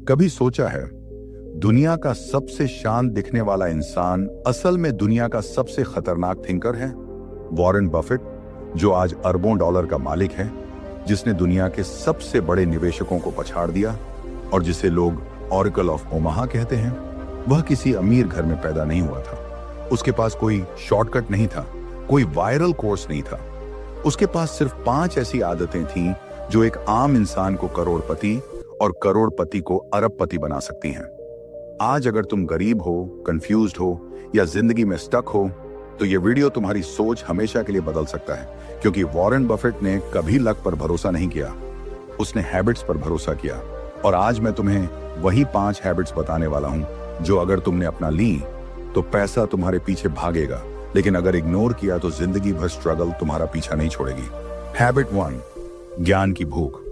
कभी सोचा है दुनिया का सबसे शांत दिखने वाला इंसान असल में दुनिया का सबसे खतरनाक थिंकर है? वॉरेन बफेट, जो आज अरबों डॉलर का मालिक है, जिसने दुनिया के सबसे बड़े निवेशकों को पछाड़ दिया और जिसे लोग ऑरेकल ऑफ ओमाहा कहते हैं, वह किसी अमीर घर में पैदा नहीं हुआ था। उसके पास कोई शॉर्टकट नहीं था, कोई वायरल कोर्स नहीं था। उसके पास सिर्फ 5 ऐसी आदतें थीं जो एक आम इंसान को करोड़पति और करोड़पति को अरबपति बना सकती हैं। आज अगर तुम गरीब हो, कंफ्यूज्ड हो या जिंदगी में स्टक हो, तो ये वीडियो तुम्हारी सोच हमेशा के लिए बदल सकता है, क्योंकि वॉरेन बफेट ने कभी लक पर भरोसा नहीं किया, उसने हैबिट्स पर भरोसा किया। और आज मैं तुम्हें वही 5 हैबिट्स बताने वाला हूं जो अगर तुमने अपना ली तो पैसा तुम्हारे पीछे भागेगा, लेकिन अगर इग्नोर किया तो जिंदगी भर स्ट्रगल तुम्हारा पीछा नहीं छोड़ेगी। हैबिट 1, ज्ञान की भूख।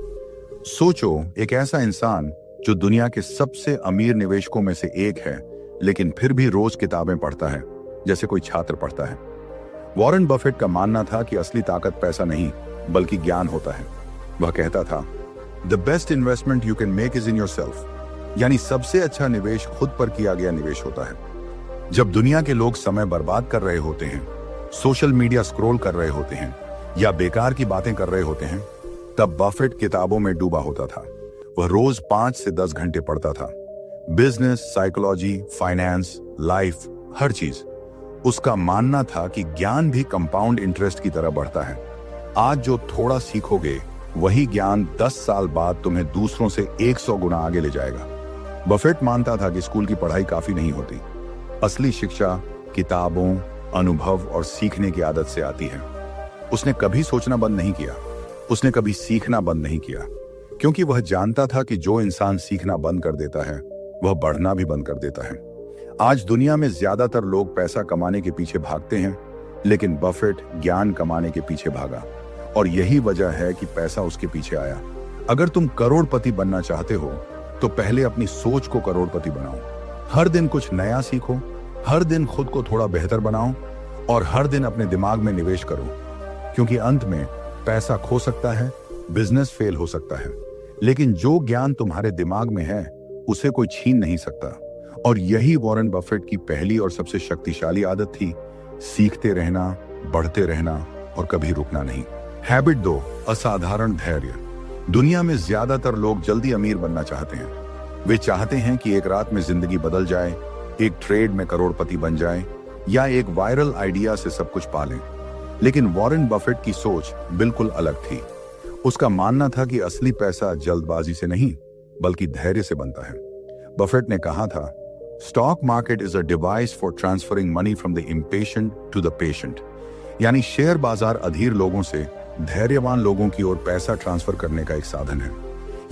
सोचो, एक ऐसा इंसान जो दुनिया के सबसे अमीर निवेशकों में से एक है, लेकिन फिर भी रोज किताबें पढ़ता है जैसे कोई छात्र पढ़ता है। वॉरेन बफेट का मानना था कि असली ताकत पैसा नहीं बल्कि ज्ञान होता है। वह कहता था, the best investment you can make is in yourself, यानी सबसे अच्छा निवेश खुद पर किया गया निवेश होता है। जब दुनिया के लोग समय बर्बाद कर रहे होते हैं, सोशल मीडिया स्क्रॉल कर रहे होते हैं या बेकार की बातें कर रहे होते हैं, तब बफेट किताबों में डूबा होता था। वह रोज 5 से 10 घंटे पढ़ता था। बिजनेस, साइकोलॉजी, फाइनेंस, लाइफ, हर चीज। उसका मानना था कि ज्ञान भी कंपाउंड इंटरेस्ट की तरह बढ़ता है। आज जो थोड़ा सीखोगे, वही ज्ञान 10 साल बाद तुम्हें दूसरों से 100 गुना आगे ले जाएगा। बफेट मानता था कि स्कूल की पढ़ाई काफी नहीं होती। असली शिक्षा किताबों, अनुभव और सीखने की आदत से आती है। उसने कभी सोचना बंद नहीं किया, उसने कभी सीखना बंद नहीं किया, क्योंकि वह जानता था कि जो इंसान सीखना बंद कर देता है, वह बढ़ना भी बंद कर देता है। आज दुनिया में ज्यादातर लोग पैसा कमाने के पीछे भागते हैं, लेकिन बफेट ज्ञान कमाने के पीछे भागा, और यही वजह है कि पैसा उसके पीछे आया। अगर तुम करोड़पति बनना चाहते हो, तो पहले अपनी सोच को करोड़पति बनाओ। हर दिन कुछ नया सीखो, हर दिन खुद को थोड़ा बेहतर बनाओ, और हर दिन अपने दिमाग में निवेश करो, क्योंकि अंत में पैसा खो सकता है, बिजनेस फेल हो सकता है, लेकिन जो ज्ञान तुम्हारे दिमाग में है उसे कोई छीन नहीं सकता। और यही वॉरेन बफेट की पहली और सबसे शक्तिशाली आदत थी, सीखते रहना, बढ़ते रहना और कभी रुकना नहीं। हैबिट 2, असाधारण धैर्य। दुनिया में ज्यादातर लोग जल्दी अमीर बनना चाहते हैं। वे चाहते हैं कि एक रात में जिंदगी बदल जाए, एक ट्रेड में करोड़पति बन जाए या एक वायरल आइडिया से सब कुछ पा लें। लेकिन वॉरेन बफेट की सोच बिल्कुल अलग थी। उसका मानना था कि असली पैसा जल्दबाजी से नहीं बल्कि धैर्य से बनता है। बफेट ने कहा था, stock market is a device for transferring money from the impatient to the patient, यानी शेयर बाजार अधीर लोगों से धैर्यवान लोगों की ओर पैसा ट्रांसफर करने का एक साधन है।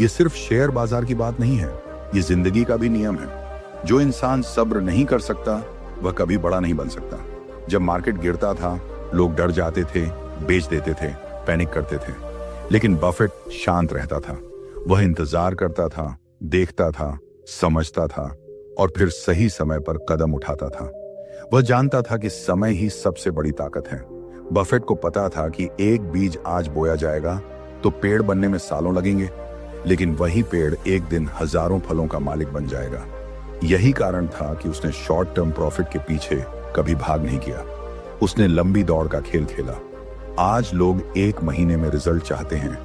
यह सिर्फ शेयर बाजार की बात नहीं है, ये जिंदगी का भी नियम है। जो इंसान सब्र नहीं कर सकता, वह कभी बड़ा नहीं बन सकता। जब मार्केट गिरता था, लोग डर जाते थे, बेच देते थे, पैनिक करते थे, लेकिन बफेट शांत रहता था। वह इंतजार करता था, देखता था, समझता था और फिर सही समय पर कदम उठाता था। वह जानता था कि समय ही सबसे बड़ी ताकत है। बफेट को पता था कि एक बीज आज बोया जाएगा तो पेड़ बनने में सालों लगेंगे, लेकिन वही पेड़ एक दिन हजारों फलों का मालिक बन जाएगा। यही कारण था कि उसने शॉर्ट टर्म प्रॉफिट के पीछे कभी भाग नहीं किया। उसने लंबी दौड़ का खेल खेला। आज लोग 1 महीने में रिजल्ट चाहते हैं,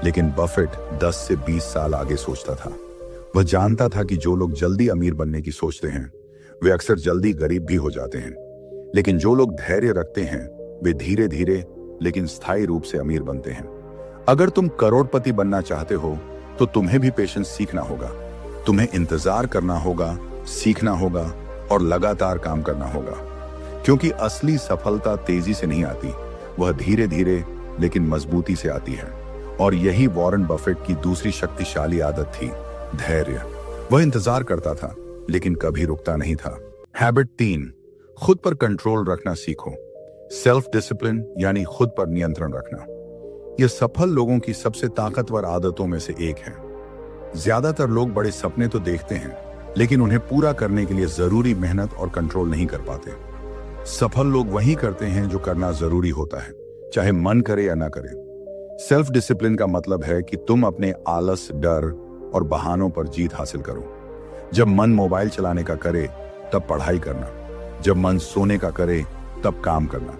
लेकिन बफेट 10 से 20 साल आगे सोचता था। वह जानता था कि जो लोग जल्दी अमीर बनने की सोचते हैं, वे अक्सर जल्दी गरीब भी हो जाते हैं, लेकिन जो लोग धैर्य रखते हैं, वे धीरे धीरे लेकिन स्थायी रूप से अमीर बनते हैं। अगर तुम करोड़पति बनना चाहते हो, तो तुम्हें भी पेशेंस सीखना होगा। तुम्हें इंतजार करना होगा, सीखना होगा और लगातार काम करना होगा, क्योंकि असली सफलता तेजी से नहीं आती, वह धीरे धीरे लेकिन मजबूती से आती है। और यही वॉरेन बफेट की दूसरी शक्तिशाली आदत थी, धैर्य। वह इंतजार करता था लेकिन कभी रुकता नहीं था। हैबिट 3, खुद पर कंट्रोल रखना सीखो। सेल्फ डिसिप्लिन यानी खुद पर नियंत्रण रखना। यह सफल लोगों की सबसे ताकतवर आदतों में से एक है। ज्यादातर लोग बड़े सपने तो देखते हैं, लेकिन उन्हें पूरा करने के लिए जरूरी मेहनत और कंट्रोल नहीं कर पाते। सफल लोग वही करते हैं जो करना जरूरी होता है, चाहे मन करे या ना करे। सेल्फ डिसिप्लिन का मतलब है कि तुम अपने आलस, डर और बहानों पर जीत हासिल करो। जब मन मोबाइल चलाने का करे तब पढ़ाई करना, जब मन सोने का करे तब काम करना,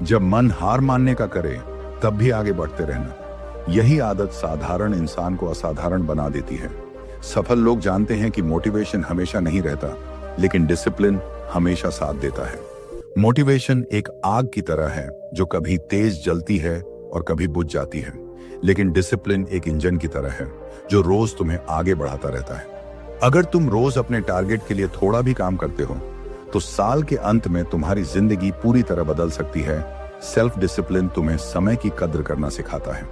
जब मन हार मानने का करे तब भी आगे बढ़ते रहना। यही आदत साधारण इंसान को असाधारण बना देती है। सफल लोग जानते हैं कि मोटिवेशन हमेशा नहीं रहता, लेकिन डिसिप्लिन हमेशा साथ देता है। मोटिवेशन एक आग की तरह है जो कभी तेज जलती है और कभी बुझ जाती है, लेकिन डिसिप्लिन एक इंजन की तरह है जो रोज तुम्हें आगे बढ़ाता रहता है। अगर तुम रोज अपने टारगेट के लिए थोड़ा भी काम करते हो तो साल के अंत में तुम्हारी जिंदगी पूरी तरह बदल सकती है। सेल्फ डिसिप्लिन तुम्हें समय की कद्र करना सिखाता है।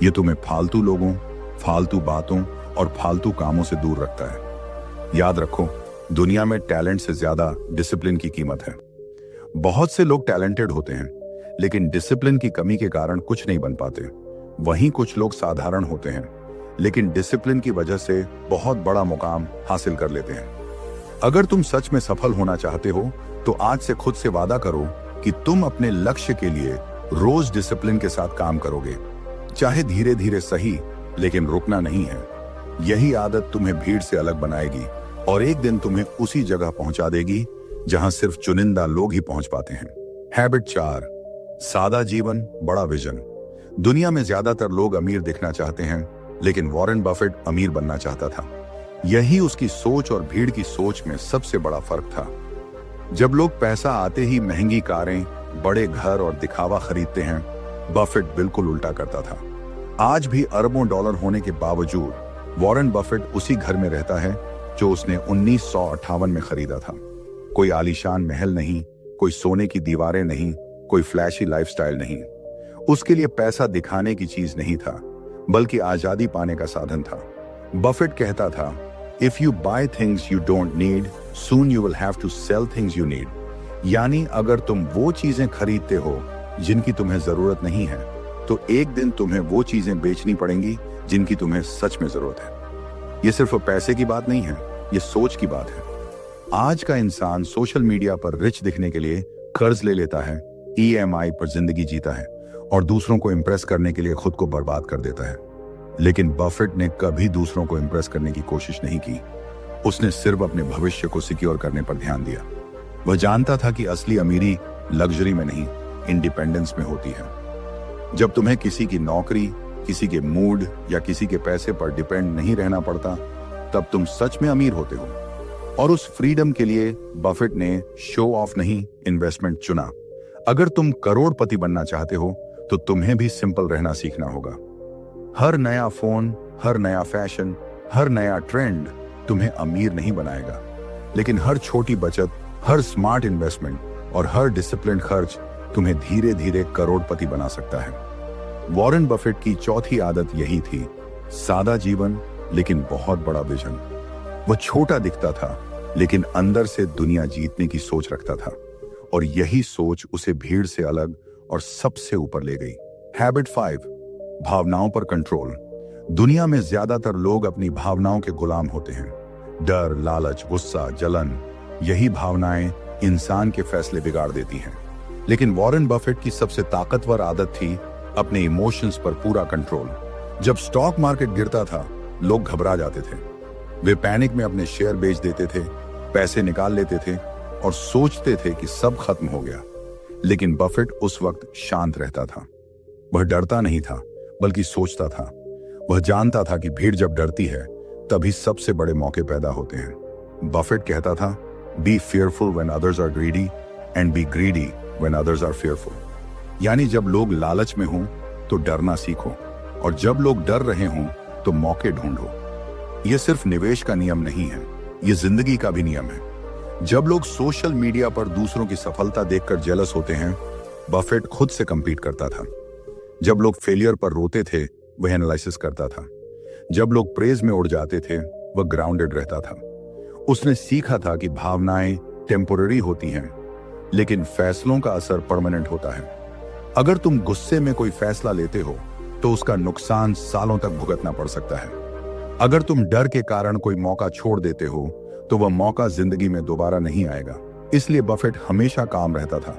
ये तुम्हें फालतू लोगों, फालतू बातों और फालतू कामों से दूर रखता है। याद रखो, दुनिया में टैलेंट से ज्यादा डिसिप्लिन की कीमत है। बहुत से लोग टैलेंटेड होते हैं, लेकिन डिसिप्लिन की कमी के कारण कुछ नहीं बन पाते। वहीं कुछ लोग साधारण होते हैं, लेकिन डिसिप्लिन की वजह से बहुत बड़ा मुकाम हासिल कर लेते हैं। अगर तुम सच में सफल होना चाहते हो तो आज से खुद से वादा करो कि तुम अपने लक्ष्य के लिए रोज डिसिप्लिन के साथ काम करोगे। चाहे धीरे धीरे सही, लेकिन रुकना नहीं है। यही आदत तुम्हें भीड़ से अलग बनाएगी और एक दिन तुम्हें उसी जगह पहुंचा देगी जहां सिर्फ चुनिंदा लोग ही पहुंच पाते हैं। हैबिट 4, सादा जीवन बड़ा विजन। दुनिया में ज्यादातर लोग अमीर दिखना चाहते हैं, लेकिन वॉरेन बफेट अमीर बनना चाहता था। यही उसकी सोच और भीड़ की सोच में सबसे बड़ा फर्क था। जब लोग पैसा आते ही महंगी कारें, बड़े घर और दिखावा खरीदते हैं, बफेट बिल्कुल उल्टा करता था। आज भी अरबों डॉलर होने के बावजूद वॉरेन बफेट उसी घर में रहता है जो उसने 1958 में खरीदा था। कोई आलीशान महल नहीं, कोई सोने की दीवारें नहीं, कोई फ्लैशी लाइफस्टाइल नहीं। उसके लिए पैसा दिखाने की चीज नहीं था, बल्कि आजादी पाने का साधन था। बफेट कहता था, if you buy things you don't need, soon you will have to sell things you need. यानी अगर तुम वो चीजें खरीदते हो जिनकी तुम्हें जरूरत नहीं है, तो एक दिन तुम्हें वो चीजें बेचनी पड़ेंगी जिनकी तुम्हें सच में जरूरत है। ये सिर्फ पैसे की बात नहीं है, ये सोच की बात है। आज का इंसान सोशल मीडिया पर रिच दिखने के लिए कर्ज ले लेता है, EMI पर जिंदगी जीता है और दूसरों को इंप्रेस करने के लिए खुद को बर्बाद कर देता है। लेकिन बफेट ने कभी दूसरों को इंप्रेस करने की कोशिश नहीं की। उसने सिर्फ अपने भविष्य को सिक्योर करने पर ध्यान दिया। वह जानता था कि असली अमीरी लग्जरी में नहीं, इंडिपेंडेंस में होती है। जब तुम्हें किसी की नौकरी, किसी के मूड या किसी के पैसे पर डिपेंड नहीं रहना पड़ता, तब तुम सच में अमीर होते हो। और उस फ्रीडम के लिए बफेट ने शो ऑफ नहीं, इन्वेस्टमेंट चुना। अगर तुम करोड़पति बनना चाहते हो तो तुम्हें भी सिंपल रहना सीखना होगा। हर नया फोन, हर नया फैशन, हर नया ट्रेंड तुम्हें अमीर नहीं बनाएगा, लेकिन हर छोटी बचत, हर स्मार्ट इन्वेस्टमेंट और हर डिसिप्लिन खर्च तुम्हें धीरे धीरे करोड़पति बना सकता है। वॉरेन बफेट की चौथी आदत यही थी, सादा जीवन लेकिन बहुत बड़ा विजन। वह छोटा दिखता था, लेकिन अंदर से दुनिया जीतने की सोच रखता था, और यही सोच उसे भीड़ से अलग और सबसे ऊपर ले गई। हैबिट 5, भावनाओं पर कंट्रोल। दुनिया में ज्यादातर लोग अपनी भावनाओं के गुलाम होते हैं। डर, लालच, गुस्सा, जलन, यही भावनाएं इंसान के फैसले बिगाड़ देती हैं। लेकिन वॉरेन बफेट की सबसे ताकतवर आदत थी अपने इमोशंस पर पूरा कंट्रोल। जब स्टॉक मार्केट गिरता था, लोग घबरा जाते थे। वे पैनिक में अपने शेयर बेच देते थे, पैसे निकाल लेते थे और सोचते थे कि सब खत्म हो गया। लेकिन बफेट उस वक्त शांत रहता था। वह डरता नहीं था, बल्कि सोचता था। वह जानता था कि भीड़ जब डरती है तभी सबसे बड़े मौके पैदा होते हैं। बफेट कहता था, B fearful when others are greedy and be greedy when others are fearful। यानी जब लोग लालच में हों तो डरना सीखो, और जब लोग डर रहे हों तो मौके ढूंढो। यह सिर्फ निवेश का नियम नहीं है, यह जिंदगी का भी नियम है। जब लोग सोशल मीडिया पर दूसरों की सफलता देखकर जेलस होते हैं, बफेट खुद से कंपीट करता था। जब लोग फेलियर पर रोते थे, वह एनालिसिस करता था। जब लोग प्रेज में उड़ जाते थे, वह ग्राउंडेड रहता था। उसने सीखा था कि भावनाएं टेम्पोररी होती हैं, लेकिन फैसलों का असर परमानेंट होता है। अगर तुम गुस्से में कोई फैसला लेते हो तो उसका नुकसान सालों तक भुगतना पड़ सकता है। अगर तुम डर के कारण कोई मौका छोड़ देते हो तो वह मौका जिंदगी में दोबारा नहीं आएगा। इसलिए बफेट हमेशा काम रहता था,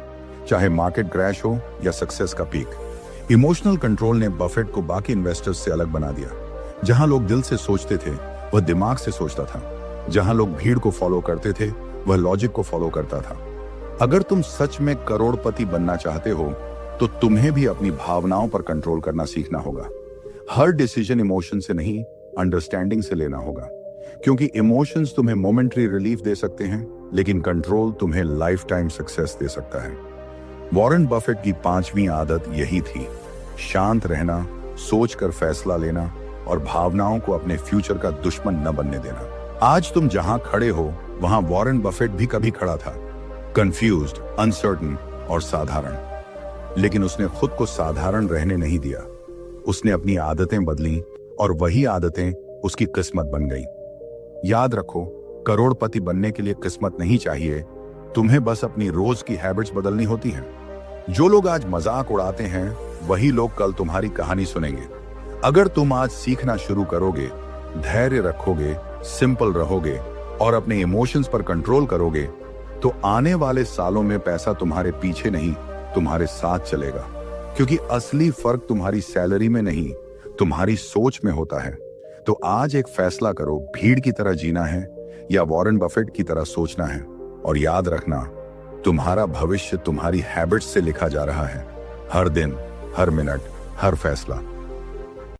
चाहे मार्केट क्रैश हो या सक्सेस का पीक। इमोशनल कंट्रोल ने बफेट को बाकी इन्वेस्टर्स से अलग बना दिया। जहां लोग दिल से सोचते थे वह दिमाग से सोचता था, जहां लोग भीड़ को फॉलो करते थे वह लॉजिक को फॉलो करता था। अगर तुम सच में करोड़पति बनना चाहते हो तो तुम्हें भी अपनी भावनाओं पर कंट्रोल करना सीखना होगा। हर डिसीजन इमोशन से नहीं, अंडरस्टैंडिंग से लेना होगा, क्योंकि इमोशंस तुम्हें मोमेंटरी रिलीफ दे सकते हैं, लेकिन कंट्रोल तुम्हें लाइफ टाइम सक्सेस दे सकता है। वॉरेन बफेट की 5वीं आदत यही थी, शांत रहना, सोच कर फैसला लेना और भावनाओं को अपने फ्यूचर का दुश्मन न बनने देना। आज तुम जहां खड़े हो वहां वॉरेन बफेट भी कभी खड़ा था, कंफ्यूज्ड, अनसर्टन और साधारण। लेकिन उसने खुद को साधारण रहने नहीं दिया। उसने अपनी आदतें बदली और वही आदतें उसकी किस्मत बन गई। याद रखो, करोड़पति बनने के लिए किस्मत नहीं चाहिए, तुम्हें बस अपनी रोज की हैबिट्स बदलनी होती हैं। जो लोग आज मजाक उड़ाते हैं वही लोग कल तुम्हारी कहानी सुनेंगे। अगर तुम आज सीखना शुरू करोगे, धैर्य रखोगे, सिंपल रहोगे और अपने इमोशंस पर कंट्रोल करोगे, तो आने वाले सालों में पैसा तुम्हारे पीछे नहीं, तुम्हारे साथ चलेगा। क्योंकि असली फर्क तुम्हारी सैलरी में नहीं, तुम्हारी सोच में होता है। तो आज एक फैसला करो, भीड़ की तरह जीना है या वॉरेन बफेट की तरह सोचना है। और याद रखना, तुम्हारा भविष्य तुम्हारी हैबिट्स से लिखा जा रहा है। हर दिन, हर मिनट, हर फैसला।